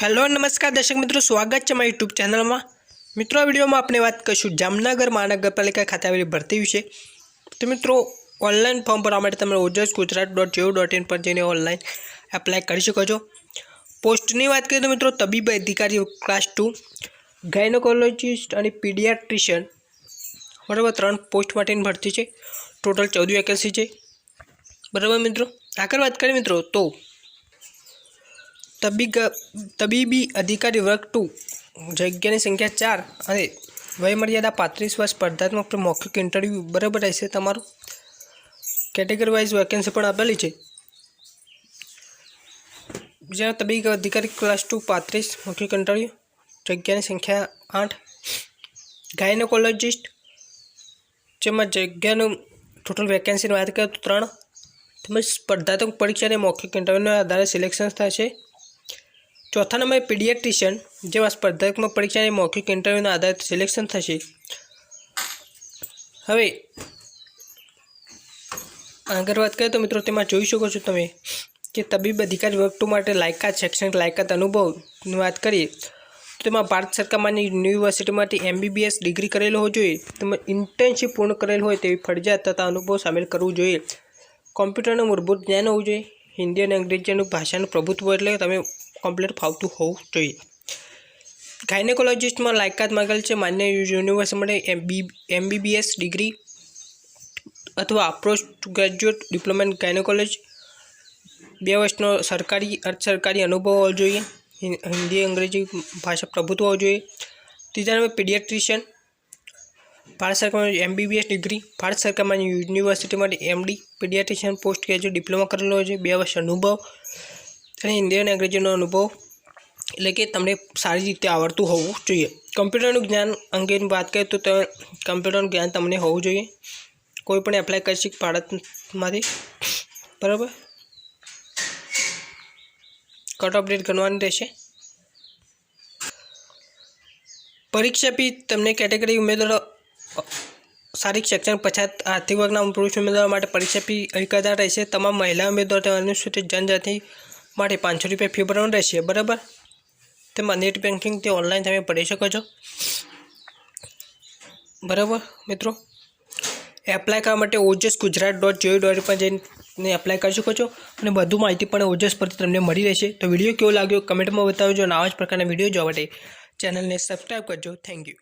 Hello नमस्कार दर्शक मित्रों, स्वागत है मारी यूट्यूब चैनल में। मित्रों, विडियो में आपने बात करीशुं जामनगर महानगरपालिका खाते आवेली भरती विषे। तो मित्रों, ऑनलाइन फॉर्म भरवा माटे तमे ojas.gujarat.gov.in पर जईने ऑनलाइन एप्लाय करी शको छो। पोस्टनी बात करीए तो मित्रों, तबीब अधिकारी क्लास 2, गायनोकोलॉजिस्ट और पीडियाट्रिशियन बराबर 3 पोस्ट माटेनी भरती है। टोटल 14 वेकेन्सी है बराबर मित्रों। आगे बात करिए मित्रों तो तबीबी अधिकारी वर्ग 2 जग्यानी संख्या 4 और वयमर्यादा 35 वर्ष। स्पर्धात्मक मौखिक इंटरव्यू बराबर रहेशे। तमारुं केटेगरी वाइज वेकेन्सी पण आपेली है। ज्यां तबीबी अधिकारी क्लास 2 35 मौखिक इंटरव्यू, जग्यानी संख्या 8। गायनोकोलॉजिस्ट जेमां जग्यानुं टोटल वेकेन्सी बात करें तो 3 તેમજ સ્પર્ધાત્મક પરીક્ષા અને મૌખિક ઇન્ટરવ્યુના આધારે સિલેક્શન થશે। ચોથા નંબરે પીડિયાટ્રિશિયન જેમાં સ્પર્ધાત્મક પરીક્ષા અને મૌખિક ઇન્ટરવ્યુના આધારે સિલેક્શન થશે। હવે આગળ વાત કરીએ તો મિત્રો તેમાં જોઈ શકો છો તમે કે તબીબ અધિકારી વર્ગ 2 માટે લાયકાત શૈક્ષણિક લાયકાત અનુભવની વાત કરીએ તો તેમાં ભારત સરકારની યુનિવર્સિટીમાંથી MBBS ડિગ્રી કરેલો હોવો જોઈએ, તેમજ ઇન્ટર્નશીપ પૂર્ણ કરેલ હોય તેવી ફરજિયાત તથા અનુભવ સામેલ કરવું જોઈએ। कॉम्प्यूटर मूलभूत ज्ञान होवुं जोईए। हिंदी और अंग्रेजी भाषा प्रभुत्व एटले तमे कम्प्लीट फावतुं होवुं जोईए। गायनेकोलॉजिस्ट में लायकात मांगेल है मान्य यूनिवर्सिटी MBBS डिग्री अथवा post graduate diploma in gynaecology 2 वर्षनो सरकारी अर्ध सरकारी अनुभव होवो जोईए। हिंदी अंग्रेजी भाषा प्रभुत्व होवुं जोईए। तीजा नंबर पीडियाट्रिशियन भारत सरकार MBBS डिग्री, भारत सरकार में यूनिवर्सिटी में MD paediatrician post graduate diploma करेलो है। 2 वर्ष अनुभव और हिंदी और अंग्रेजी अनुभव एटले कि तमने सारी रीते आवड़तुं होवुं जोईए। कम्प्यूटर ज्ञान अंगे बात करें तो कम्प्यूटर ज्ञान तमने होवुं जोईए। कोईपण एप्लाय करी शके भारतमांथी बराबर। कट ऑफ डेट गणवानी रहेशे। परीक्षा फी तमने केटेगरी उम्मीदवार शारीरिक शैक्षणिक पछात आर्थिक वर्गना पुरुष उम्मीदवार माटे परीक्षा फी 1000 रहेशे। तमाम महिला उम्मीदवार अनुसूचित जनजाति माटे 500 रुपया फी भरवानी रहेशे बराबर। तेमां नेट बेंकिंग ते ऑनलाइन तमे भरी शको छो बराबर मित्रों। एप्लाय करवा माटे ojas.gujarat.gov.in पर जईने एप्लाय करी शको छो अने बधु माहिती पण ओजस परथी तमने मळी रहेशे। तो विडियो केवो लाग्यो कमेंट में बतावजो। आवा ज प्रकारना विडियो जोवा माटे चेनल ने सब्सक्राइब करजो। Thank you.